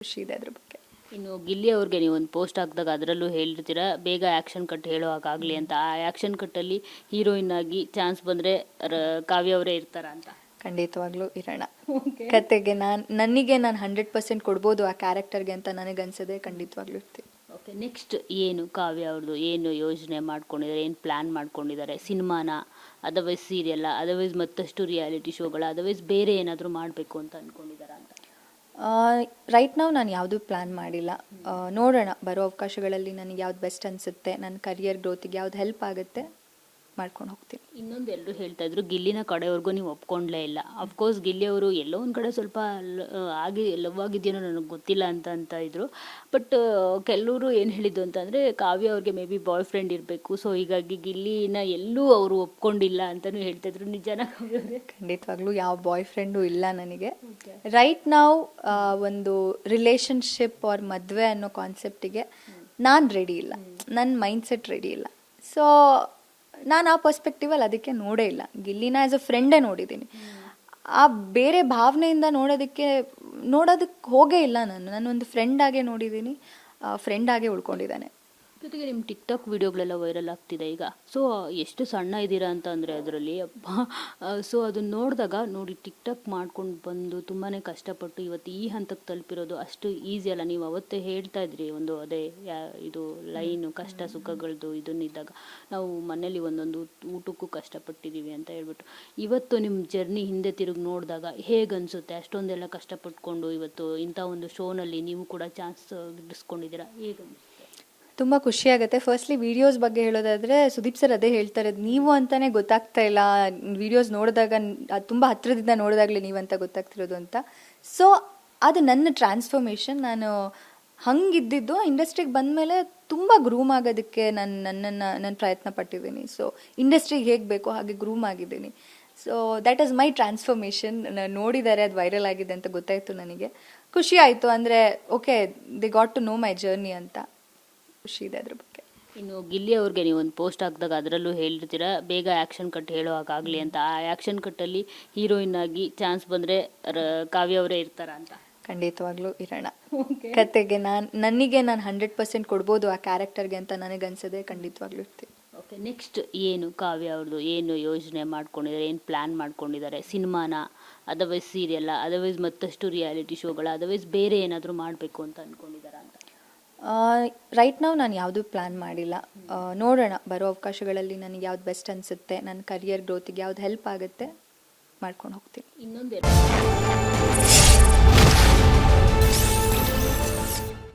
ಖುಷಿ ಇದೆ ಅದ್ರ ಬಗ್ಗೆ. ಇನ್ನು ಗಿಲ್ಲಿ ಅವ್ರಿಗೆ ನೀವು ಒಂದು ಪೋಸ್ಟ್ ಹಾಕಿದಾಗ ಅದರಲ್ಲೂ ಹೇಳಿರ್ತೀರಾ ಬೇಗ ಆ್ಯಕ್ಷನ್ ಕಟ್ ಹೇಳೋ ಹಾಗಾಗಲಿ ಅಂತ. ಆ ಆ್ಯಕ್ಷನ್ ಕಟ್ಟಲ್ಲಿ ಹೀರೋಯಿನ್ ಆಗಿ ಚಾನ್ಸ್ ಬಂದರೆ ಕಾವ್ಯ ಅವರೇ ಇರ್ತಾರ ಅಂತ? ಖಂಡಿತವಾಗ್ಲೂ ಇರೋಣ. ಕತೆಗೆ ನನಗೆ ನಾನು 100% ಕೊಡ್ಬೋದು ಆ ಕ್ಯಾರೆಕ್ಟರ್ಗೆ ಅಂತ ನನಗನ್ಸದೆ ಖಂಡಿತವಾಗ್ಲೂ ಇರ್ತೀನಿ. ಓಕೆ, ನೆಕ್ಸ್ಟ್ ಏನು ಕಾವ್ಯ ಅವ್ರದ್ದು ಏನು ಯೋಜನೆ ಮಾಡ್ಕೊಂಡಿದ್ದಾರೆ, ಏನು ಪ್ಲ್ಯಾನ್ ಮಾಡ್ಕೊಂಡಿದ್ದಾರೆ? ಸಿನಿಮಾನ, ಅದರ್ವೈಸ್ ಸೀರಿಯಲ್ಲ, ಅದರ್ವೈಸ್ ಮತ್ತಷ್ಟು ರಿಯಾಲಿಟಿ ಶೋಗಳ, ಅದರ್ವೈಸ್ ಬೇರೆ ಏನಾದರೂ ಮಾಡಬೇಕು ಅಂತ ಅಂದ್ಕೊಂಡಿದ್ದಾರಾ ಅಂತ? ರೈಟ್ ನಾವು ನಾನು ಯಾವುದೂ ಪ್ಲ್ಯಾನ್ ಮಾಡಿಲ್ಲ. ನೋಡೋಣ, ಬರೋ ಅವಕಾಶಗಳಲ್ಲಿ ನನಗೆ ಯಾವ್ದು ಬೆಸ್ಟ್ ಅನಿಸುತ್ತೆ, ನನ್ನ ಕರಿಯರ್ ಗ್ರೋತಿಗೆ ಯಾವ್ದು ಹೆಲ್ಪ್ ಆಗುತ್ತೆ ಮಾಡ್ಕೊಂಡು ಹೋಗ್ತೀನಿ. ಇನ್ನೊಂದು ಎಲ್ಲರೂ ಹೇಳ್ತಾ ಇದ್ರು ಗಿಲ್ಲಿನ ಕಡೆಯವ್ರಿಗೂ ನೀವು ಒಪ್ಕೊಂಡ್ಲೇ ಇಲ್ಲ. ಅಫ್ಕೋರ್ಸ್ ಗಿಲ್ಲಿ ಅವರು ಎಲ್ಲೋ ಒಂದು ಕಡೆ ಸ್ವಲ್ಪ ಆಗಿ ಲವ್ ಆಗಿದೆಯೋ ನನಗೆ ಗೊತ್ತಿಲ್ಲ ಅಂತ ಇದ್ರು. ಬಟ್ ಕೆಲವರು ಏನು ಹೇಳಿದ್ದು ಅಂತಂದರೆ ಕಾವ್ಯ ಅವ್ರಿಗೆ ಮೇ ಬಿ ಬಾಯ್ ಫ್ರೆಂಡ್ ಇರಬೇಕು, ಸೊ ಹೀಗಾಗಿ ಗಿಲ್ಲಿನ ಎಲ್ಲೂ ಅವರು ಒಪ್ಕೊಂಡಿಲ್ಲ ಅಂತಲೂ ಹೇಳ್ತಾಯಿದ್ರು. ನಿಜಾನ ಕಾವ್ಯ ಅವರೇ? ಖಂಡಿತವಾಗ್ಲೂ ಯಾವ ಬಾಯ್ ಫ್ರೆಂಡು ಇಲ್ಲ ನನಗೆ. ರೈಟ್ ನಾವು ಒಂದು ರಿಲೇಷನ್ಶಿಪ್ ಆರ್ ಮದುವೆ ಅನ್ನೋ ಕಾನ್ಸೆಪ್ಟಿಗೆ ನಾನು ರೆಡಿ ಇಲ್ಲ, ನನ್ನ ಮೈಂಡ್ಸೆಟ್ ರೆಡಿ ಇಲ್ಲ. ಸೊ ನಾನು ಆ ಪರ್ಸ್ಪೆಕ್ಟಿವಲ್ಲಿ ಅದಕ್ಕೆ ನೋಡೇ ಇಲ್ಲ. ಗಿಲ್ಲಿನ ಆ್ಯಸ್ ಅ ಫ್ರೆಂಡೇ ನೋಡಿದ್ದೀನಿ. ಆ ಬೇರೆ ಭಾವನೆಯಿಂದ ನೋಡೋದಕ್ಕೆ ಹೋಗೇ ಇಲ್ಲ. ನಾನೊಂದು ಫ್ರೆಂಡಾಗೆ ನೋಡಿದ್ದೀನಿ, ಫ್ರೆಂಡಾಗೆ ಉಳ್ಕೊಂಡಿದ್ದಾನೆ. ಜೊತೆಗೆ ನಿಮ್ಮ ಟಿಕ್ಟಾಕ್ ವಿಡಿಯೋಗಳೆಲ್ಲ ವೈರಲ್ ಆಗ್ತಿದೆ ಈಗ. ಸೊ ಎಷ್ಟು ಸಣ್ಣ ಇದ್ದೀರಾ ಅಂತ ಅಂದರೆ ಅದರಲ್ಲಿ ಅಪ್ಪ. ಸೊ ಅದನ್ನು ನೋಡಿದಾಗ ನೋಡಿ ಟಿಕ್ಟಾಕ್ ಮಾಡ್ಕೊಂಡು ಬಂದು ತುಂಬಾ ಕಷ್ಟಪಟ್ಟು ಇವತ್ತು ಈ ಹಂತಕ್ಕೆ ತಲುಪಿರೋದು ಅಷ್ಟು ಈಸಿ ಅಲ್ಲ. ನೀವು ಅವತ್ತೇ ಹೇಳ್ತಾ ಇದ್ರಿ ಒಂದು ಅದೇ ಇದು ಲೈನು ಕಷ್ಟ ಸುಖಗಳದ್ದು ಇದನ್ನಿದ್ದಾಗ ನಾವು ಮನೇಲಿ ಒಂದೊಂದು ಊಟಕ್ಕೂ ಕಷ್ಟಪಟ್ಟಿದ್ದೀವಿ ಅಂತ ಹೇಳ್ಬಿಟ್ಟು. ಇವತ್ತು ನಿಮ್ಮ ಜರ್ನಿ ಹಿಂದೆ ತಿರುಗಿ ನೋಡಿದಾಗ ಹೇಗನ್ಸುತ್ತೆ? ಅಷ್ಟೊಂದೆಲ್ಲ ಕಷ್ಟಪಟ್ಕೊಂಡು ಇವತ್ತು ಇಂಥ ಒಂದು ಶೋನಲ್ಲಿ ನೀವು ಕೂಡ ಚಾನ್ಸ್ ಗಿಟ್ಟಿಸ್ಕೊಂಡಿದ್ದೀರಾ, ಹೇಗನ್ಸುತ್ತೆ? ತುಂಬ ಖುಷಿಯಾಗುತ್ತೆ. ಫಸ್ಟ್ಲಿ ವೀಡಿಯೋಸ್ ಬಗ್ಗೆ ಹೇಳೋದಾದರೆ ಸುದೀಪ್ ಸರ್ ಅದೇ ಹೇಳ್ತಾರೆ, ನೀವು ಅಂತಲೇ ಗೊತ್ತಾಗ್ತಾ ಇಲ್ಲ, ವೀಡಿಯೋಸ್ ನೋಡಿದಾಗ ತುಂಬ ಹತ್ತಿರದಿಂದ ನೋಡಿದಾಗಲೇ ನೀವಂತ ಗೊತ್ತಾಗ್ತಿರೋದು ಅಂತ. ಸೊ ಅದು ನನ್ನ ಟ್ರಾನ್ಸ್ಫಾರ್ಮೇಷನ್. ನಾನು ಹಂಗಿದ್ದಿದ್ದು ಇಂಡಸ್ಟ್ರಿಗೆ ಬಂದಮೇಲೆ ತುಂಬ ಗ್ರೂಮ್ ಆಗೋದಕ್ಕೆ ನಾನು ಪ್ರಯತ್ನ ಪಟ್ಟಿದ್ದೀನಿ. ಸೊ ಇಂಡಸ್ಟ್ರಿಗೆ ಹೇಗೆ ಬೇಕೋ ಹಾಗೆ ಗ್ರೂಮ್ ಆಗಿದ್ದೀನಿ. So that is my transformation. ನೋಡಿದ್ದಾರೆ, ಅದು ವೈರಲ್ ಆಗಿದೆ ಅಂತ ಗೊತ್ತಾಯಿತು. ನನಗೆ ಖುಷಿ ಆಯಿತು. ಅಂದರೆ okay, they got to know my journey ಅಂತ ಖುಷಿ ಇದೆ ಅದ್ರ ಬಗ್ಗೆ. ಇನ್ನು ಗಿಲ್ಲಿ ಅವ್ರಿಗೆ ನೀವು ಒಂದು ಪೋಸ್ಟ್ ಹಾಕಿದಾಗ ಅದರಲ್ಲೂ ಹೇಳಿರ್ತೀರಾ ಬೇಗ ಆ್ಯಕ್ಷನ್ ಕಟ್ ಹೇಳೋ ಹಾಗಾಗಲಿ ಅಂತ. ಆ ಆ್ಯಕ್ಷನ್ ಕಟ್ಟಲ್ಲಿ ಹೀರೋಯಿನ್ ಆಗಿ ಚಾನ್ಸ್ ಬಂದರೆ ಕಾವ್ಯ ಅವರೇ ಇರ್ತಾರ ಅಂತ? ಖಂಡಿತವಾಗ್ಲೂ ಇರೋಣ. ಕತೆಗೆ ನನಗೆ ನಾನು 100% ಕೊಡ್ಬೋದು ಆ ಕ್ಯಾರೆಕ್ಟರ್ಗೆ ಅಂತ ನನಗನ್ಸದೆ ಖಂಡಿತವಾಗ್ಲೂ ಇರ್ತೀನಿ. ಓಕೆ, ನೆಕ್ಸ್ಟ್ ಏನು ಕಾವ್ಯ ಅವ್ರದ್ದು ಏನು ಯೋಜನೆ ಮಾಡ್ಕೊಂಡಿದ್ದಾರೆ, ಏನು ಪ್ಲ್ಯಾನ್ ಮಾಡ್ಕೊಂಡಿದ್ದಾರೆ? ಸಿನಿಮಾನ, ಅದರ್ವೈಸ್ ಸೀರಿಯಲ್ಲ, ಅದರ್ವೈಸ್ ಮತ್ತಷ್ಟು ರಿಯಾಲಿಟಿ ಶೋಗಳ, ಅದರ್ವೈಸ್ ಬೇರೆ ಏನಾದರೂ ಮಾಡಬೇಕು ಅಂತ ಅಂದ್ಕೊಂಡಿದ್ದಾರಾ ಅಂತ? ರೈಟ್ ನಾವು ನಾನು ಯಾವುದೂ ಪ್ಲ್ಯಾನ್ ಮಾಡಿಲ್ಲ. ನೋಡೋಣ, ಬರೋ ಅವಕಾಶಗಳಲ್ಲಿ ನನಗೆ ಯಾವ್ದು ಬೆಸ್ಟ್ ಅನಿಸುತ್ತೆ, ನನ್ನ ಕರಿಯರ್ ಗ್ರೋತಿಗೆ ಯಾವ್ದು ಹೆಲ್ಪ್ ಆಗುತ್ತೆ ಮಾಡ್ಕೊಂಡು ಹೋಗ್ತೀನಿ. ಇನ್ನೊಂದು